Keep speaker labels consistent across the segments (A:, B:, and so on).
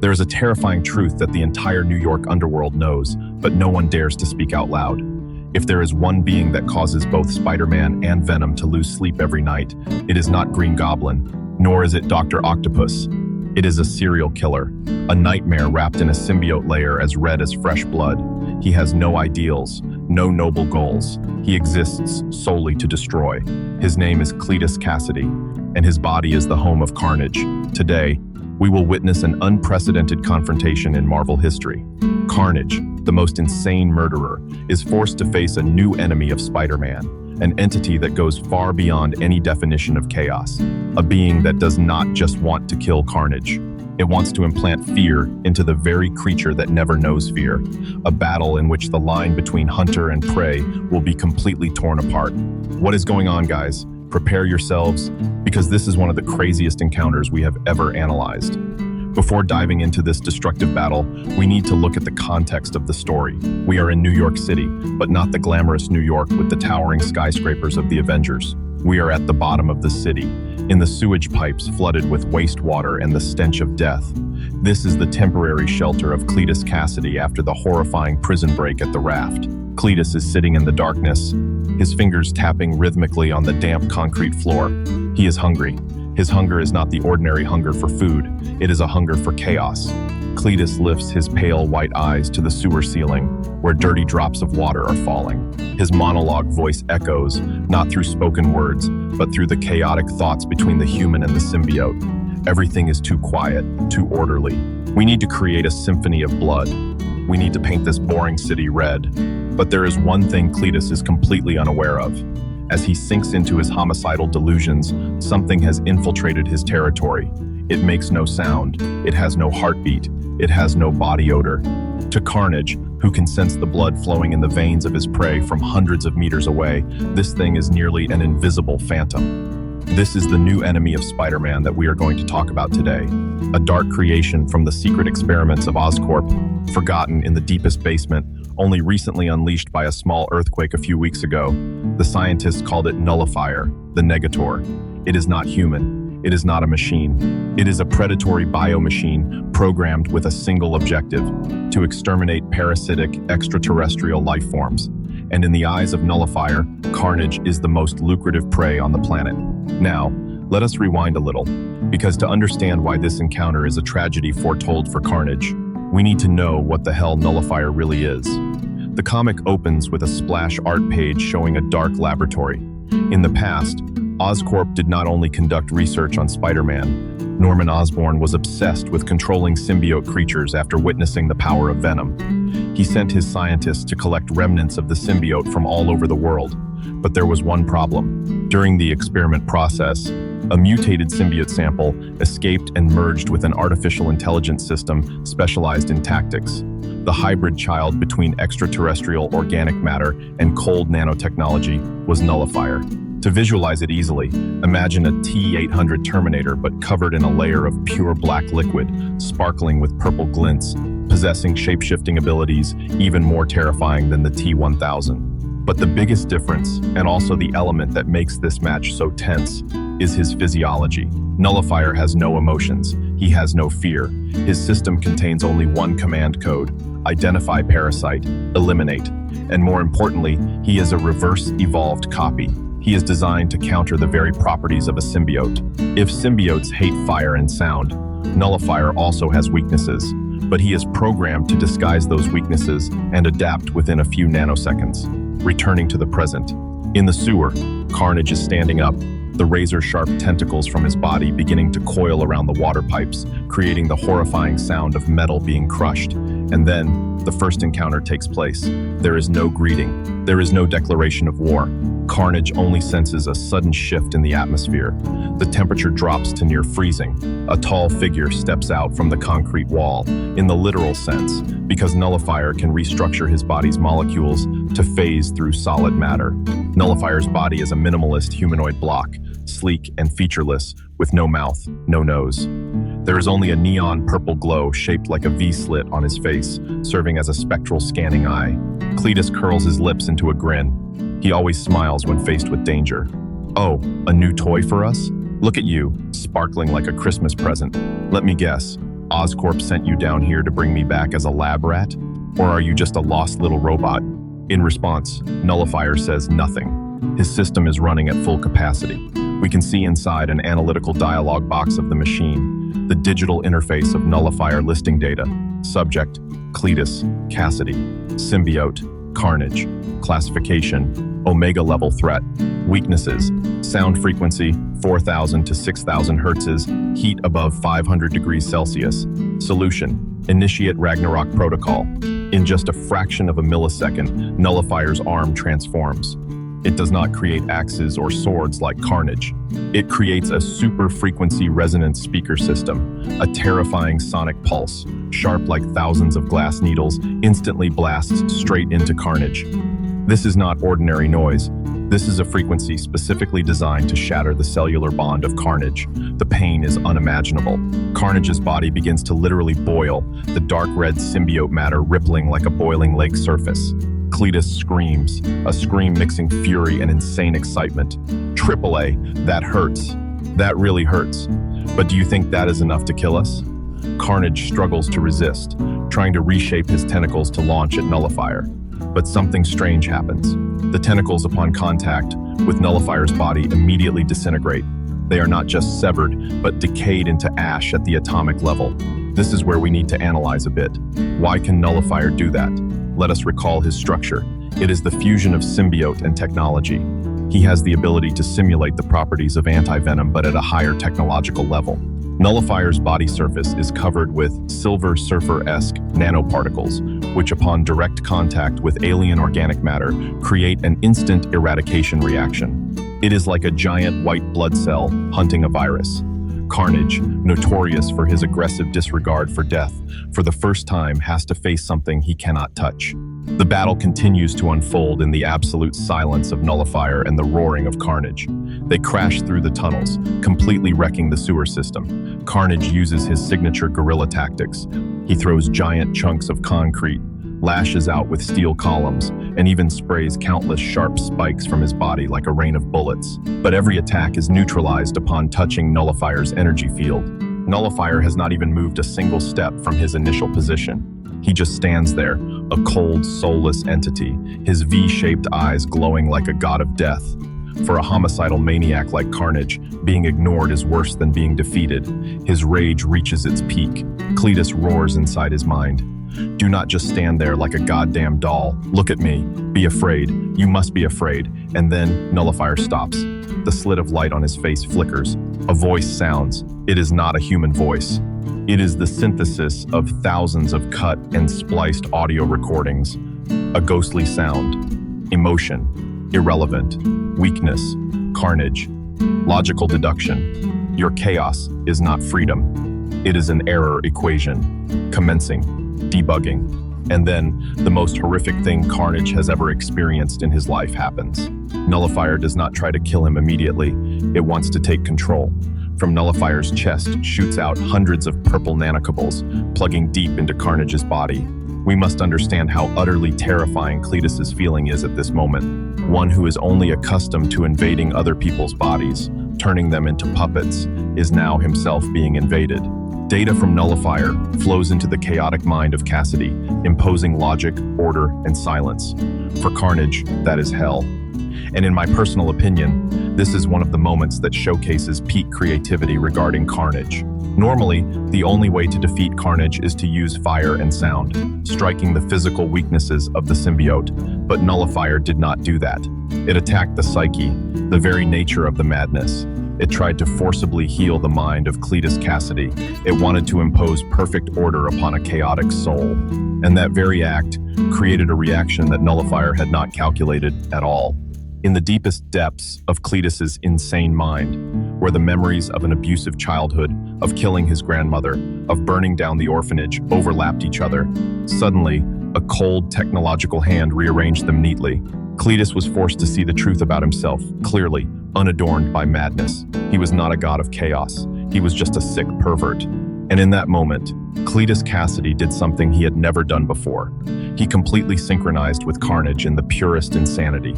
A: There is a terrifying truth that the entire New York underworld knows, but no one dares to speak out loud. If there is one being that causes both Spider Man and Venom to lose sleep every night, it is not Green Goblin, nor is it Doctor Octopus. It is a serial killer, a nightmare wrapped in a symbiote layer as red as fresh blood. He has no ideals, no noble goals. He exists solely to destroy. His name is Cletus Kasady, and his body is the home of Carnage. Today, we will witness an unprecedented confrontation in Marvel history. Carnage, the most insane murderer, is forced to face a new enemy of Spider Man, an entity that goes far beyond any definition of chaos, a being that does not just want to kill Carnage. It wants to implant fear into the very creature that never knows fear, a battle in which the line between hunter and prey will be completely torn apart. What is going on, guys? Prepare yourselves, because this is one of the craziest encounters we have ever analyzed. Before diving into this destructive battle, we need to look at the context of the story. We are in New York City, but not the glamorous New York with the towering skyscrapers of the Avengers. We are at the bottom of the city, in the sewage pipes flooded with wastewater and the stench of death. This is the temporary shelter of Cletus Kasady after the horrifying prison break at the Raft. Cletus is sitting in the darkness, his fingers tapping rhythmically on the damp concrete floor. He is hungry. His hunger is not the ordinary hunger for food. It is a hunger for chaos. Cletus lifts his pale white eyes to the sewer ceiling, where dirty drops of water are falling. His monologue voice echoes, not through spoken words, but through the chaotic thoughts between the human and the symbiote. Everything is too quiet, too orderly. We need to create a symphony of blood. We need to paint this boring city red. But there is one thing Cletus is completely unaware of. As he sinks into his homicidal delusions, something has infiltrated his territory. It makes no sound. It has no heartbeat. It has no body odor. To Carnage, who can sense the blood flowing in the veins of his prey from hundreds of meters away, this thing is nearly an invisible phantom. This is the new enemy of Spider Man that we are going to talk about today. A dark creation from the secret experiments of Oscorp, forgotten in the deepest basement, only recently unleashed by a small earthquake a few weeks ago. The scientists called it Nullifier, the Negator. It is not human. It is not a machine. It is a predatory biomachine programmed with a single objective: to exterminate parasitic extraterrestrial life forms. And in the eyes of Nullifier, Carnage is the most lucrative prey on the planet. Now, let us rewind a little, because to understand why this encounter is a tragedy foretold for Carnage, we need to know what the hell Nullifier really is. The comic opens with a splash art page showing a dark laboratory. In the past, Oscorp did not only conduct research on Spider Man. Norman Osborn was obsessed with controlling symbiote creatures after witnessing the power of Venom. He sent his scientists to collect remnants of the symbiote from all over the world. But there was one problem. During the experiment process, a mutated symbiote sample escaped and merged with an artificial intelligence system specialized in tactics. The hybrid child between extraterrestrial organic matter and cold nanotechnology was Nullifier. To visualize it easily, imagine a T-800 Terminator but covered in a layer of pure black liquid, sparkling with purple glints, possessing shape-shifting abilities even more terrifying than the T-1000. But the biggest difference, and also the element that makes this match so tense, is his physiology. Nullifier has no emotions. He has no fear. His system contains only one command code: identify parasite, eliminate. And more importantly, he is a reverse-evolved copy. He is designed to counter the very properties of a symbiote. If symbiotes hate fire and sound, Nullifier also has weaknesses, but he is programmed to disguise those weaknesses and adapt within a few nanoseconds. Returning to the present. In the sewer, Carnage is standing up, the razor-sharp tentacles from his body beginning to coil around the water pipes, creating the horrifying sound of metal being crushed. And then, the first encounter takes place. There is no greeting. There is no declaration of war. Carnage only senses a sudden shift in the atmosphere. The temperature drops to near freezing. A tall figure steps out from the concrete wall, in the literal sense, because Nullifier can restructure his body's molecules to phase through solid matter. Nullifier's body is a minimalist humanoid block, sleek and featureless, with no mouth, no nose. There is only a neon purple glow shaped like a V-slit on his face, serving as a spectral scanning eye. Cletus curls his lips into a grin. He always smiles when faced with danger. Oh, a new toy for us? Look at you, sparkling like a Christmas present. Let me guess, Oscorp sent you down here to bring me back as a lab rat? Or are you just a lost little robot? In response, Nullifier says nothing. His system is running at full capacity. We can see inside an analytical dialog box of the machine, the digital interface of Nullifier listing data. Subject, Cletus Kasady. Symbiote, Carnage. Classification, Omega level threat. Weaknesses, sound frequency 4,000 to 6,000 hertzes, heat above 500 degrees Celsius. Solution, initiate Ragnarok protocol. In just a fraction of a millisecond, Nullifier's arm transforms. It does not create axes or swords like Carnage. It creates a super-frequency resonance speaker system. A terrifying sonic pulse, sharp like thousands of glass needles, instantly blasts straight into Carnage. This is not ordinary noise. This is a frequency specifically designed to shatter the cellular bond of Carnage. The pain is unimaginable. Carnage's body begins to literally boil, the dark red symbiote matter rippling like a boiling lake surface. Cletus screams, a scream mixing fury and insane excitement. AAA, that hurts. That really hurts. But do you think that is enough to kill us? Carnage struggles to resist, trying to reshape his tentacles to launch at Nullifier. But something strange happens. The tentacles, upon contact with Nullifier's body, immediately disintegrate. They are not just severed, but decayed into ash at the atomic level. This is where we need to analyze a bit. Why can Nullifier do that? Let us recall his structure. It is the fusion of symbiote and technology. He has the ability to simulate the properties of anti-venom, but at a higher technological level. Nullifier's body surface is covered with Silver Surfer-esque nanoparticles, which upon direct contact with alien organic matter, create an instant eradication reaction. It is like a giant white blood cell hunting a virus. Carnage, notorious for his aggressive disregard for death, for the first time has to face something he cannot touch. The battle continues to unfold in the absolute silence of Nullifier and the roaring of Carnage. They crash through the tunnels, completely wrecking the sewer system. Carnage uses his signature guerrilla tactics. He throws giant chunks of concrete, lashes out with steel columns, and even sprays countless sharp spikes from his body like a rain of bullets. But every attack is neutralized upon touching Nullifier's energy field. Nullifier has not even moved a single step from his initial position. He just stands there, a cold, soulless entity, his V-shaped eyes glowing like a god of death. For a homicidal maniac like Carnage, being ignored is worse than being defeated. His rage reaches its peak. Cletus roars inside his mind. Do not just stand there like a goddamn doll. Look at me. Be afraid. You must be afraid. And then Nullifier stops. The slit of light on his face flickers. A voice sounds. It is not a human voice. It is the synthesis of thousands of cut and spliced audio recordings. A ghostly sound. Emotion. Irrelevant. Weakness. Carnage. Logical deduction. Your chaos is not freedom. It is an error equation. Commencing. Debugging. And then, the most horrific thing Carnage has ever experienced in his life happens. Nullifier does not try to kill him immediately. It wants to take control. From Nullifier's chest shoots out hundreds of purple nanocubbles, plugging deep into Carnage's body. We must understand how utterly terrifying Cletus's feeling is at this moment. One who is only accustomed to invading other people's bodies, turning them into puppets, is now himself being invaded. Data from Nullifier flows into the chaotic mind of Kasady, imposing logic, order, and silence. For Carnage, that is hell. And in my personal opinion, this is one of the moments that showcases peak creativity regarding Carnage. Normally, the only way to defeat Carnage is to use fire and sound, striking the physical weaknesses of the symbiote, but Nullifier did not do that. It attacked the psyche, the very nature of the madness. It tried to forcibly heal the mind of Cletus Kasady. It wanted to impose perfect order upon a chaotic soul. And that very act created a reaction that Nullifier had not calculated at all. In the deepest depths of Cletus's insane mind, where the memories of an abusive childhood, of killing his grandmother, of burning down the orphanage overlapped each other, suddenly, a cold technological hand rearranged them neatly. Cletus was forced to see the truth about himself, clearly, unadorned by madness. He was not a god of chaos. He was just a sick pervert. And in that moment, Cletus Kasady did something he had never done before. He completely synchronized with Carnage in the purest insanity.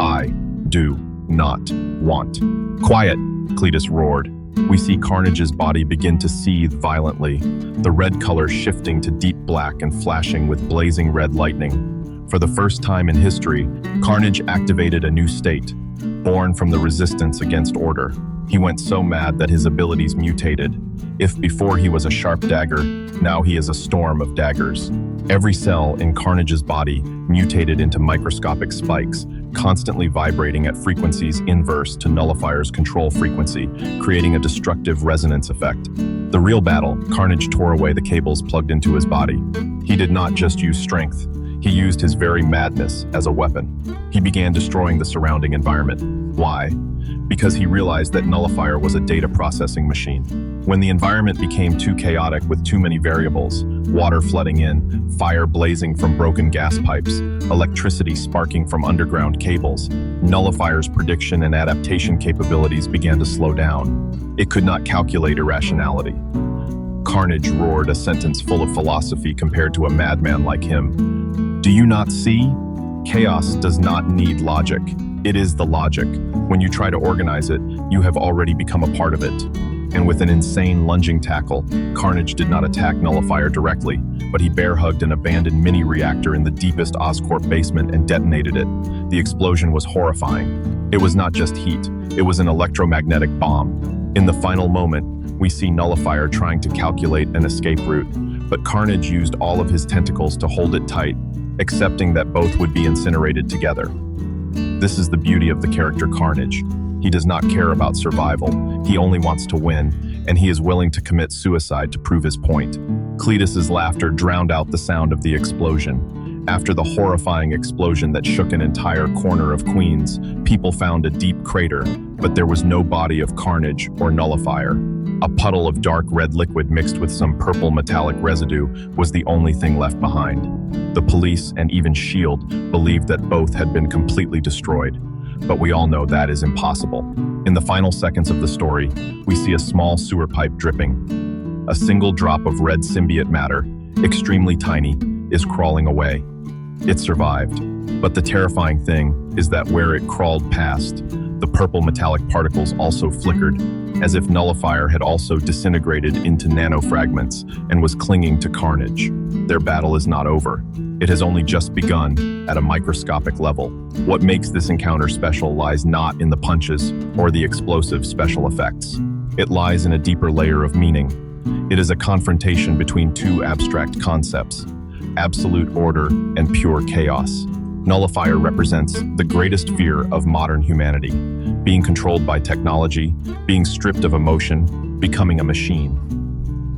A: I do not want. Quiet, Cletus roared. We see Carnage's body begin to seethe violently, the red color shifting to deep black and flashing with blazing red lightning. For the first time in history, Carnage activated a new state, born from the resistance against order. He went so mad that his abilities mutated. If before he was a sharp dagger, now he is a storm of daggers. Every cell in Carnage's body mutated into microscopic spikes, constantly vibrating at frequencies inverse to Nullifier's control frequency, creating a destructive resonance effect. The real battle, Carnage tore away the cables plugged into his body. He did not just use strength, he used his very madness as a weapon. He began destroying the surrounding environment. Why? Because he realized that Nullifier was a data processing machine. When the environment became too chaotic with too many variables, water flooding in, fire blazing from broken gas pipes, electricity sparking from underground cables, Nullifier's prediction and adaptation capabilities began to slow down. It could not calculate irrationality. Carnage roared a sentence full of philosophy compared to a madman like him. Do you not see? Chaos does not need logic. It is the logic. When you try to organize it, you have already become a part of it. And with an insane lunging tackle, Carnage did not attack Nullifier directly, but he bear-hugged an abandoned mini-reactor in the deepest Oscorp basement and detonated it. The explosion was horrifying. It was not just heat, it was an electromagnetic bomb. In the final moment, we see Nullifier trying to calculate an escape route, but Carnage used all of his tentacles to hold it tight, accepting that both would be incinerated together. This is the beauty of the character Carnage. He does not care about survival, he only wants to win, and he is willing to commit suicide to prove his point. Cletus's laughter drowned out the sound of the explosion. After the horrifying explosion that shook an entire corner of Queens, people found a deep crater, but there was no body of Carnage or Nullifier. A puddle of dark red liquid mixed with some purple metallic residue was the only thing left behind. The police and even S.H.I.E.L.D. believed that both had been completely destroyed, but we all know that is impossible. In the final seconds of the story, we see a small sewer pipe dripping. A single drop of red symbiote matter, extremely tiny, is crawling away. It survived, but the terrifying thing is that where it crawled past, the purple metallic particles also flickered, as if Nullifier had also disintegrated into nanofragments and was clinging to Carnage. Their battle is not over. It has only just begun at a microscopic level. What makes this encounter special lies not in the punches or the explosive special effects. It lies in a deeper layer of meaning. It is a confrontation between two abstract concepts, absolute order and pure chaos. Nullifier represents the greatest fear of modern humanity, being controlled by technology, being stripped of emotion, becoming a machine.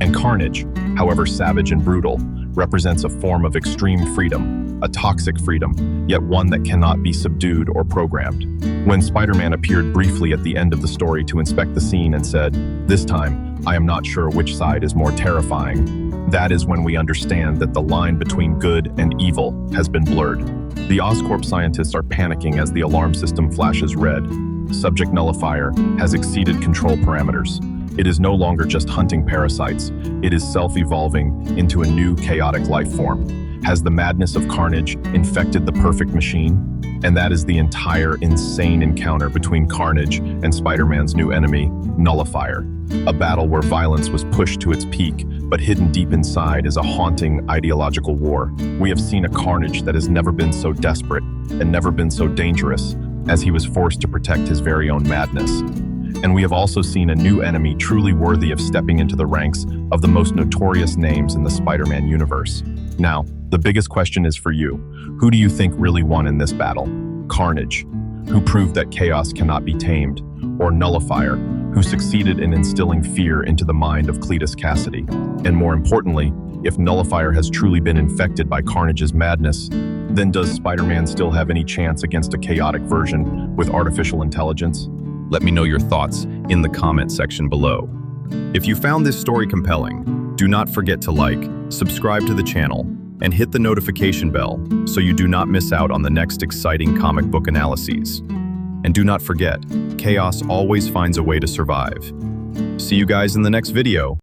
A: And Carnage, however savage and brutal, represents a form of extreme freedom, a toxic freedom, yet one that cannot be subdued or programmed. When Spider-Man appeared briefly at the end of the story to inspect the scene and said, "This time, I am not sure which side is more terrifying," that is when we understand that the line between good and evil has been blurred. The Oscorp scientists are panicking as the alarm system flashes red. Subject Nullifier has exceeded control parameters. It is no longer just hunting parasites. It is self-evolving into a new chaotic life form. Has the madness of Carnage infected the perfect machine? And that is the entire insane encounter between Carnage and Spider-Man's new enemy, Nullifier. A battle where violence was pushed to its peak, but hidden deep inside is a haunting ideological war. We have seen a Carnage that has never been so desperate and never been so dangerous, as he was forced to protect his very own madness. And we have also seen a new enemy truly worthy of stepping into the ranks of the most notorious names in the Spider-Man universe. Now, the biggest question is for you. Who do you think really won in this battle? Carnage, who proved that chaos cannot be tamed, or Nullifier, who succeeded in instilling fear into the mind of Cletus Kasady? And more importantly, if Nullifier has truly been infected by Carnage's madness, then does Spider-Man still have any chance against a chaotic version with artificial intelligence? Let me know your thoughts in the comment section below. If you found this story compelling, do not forget to like, subscribe to the channel, and hit the notification bell so you do not miss out on the next exciting comic book analyses. And do not forget, chaos always finds a way to survive. See you guys in the next video.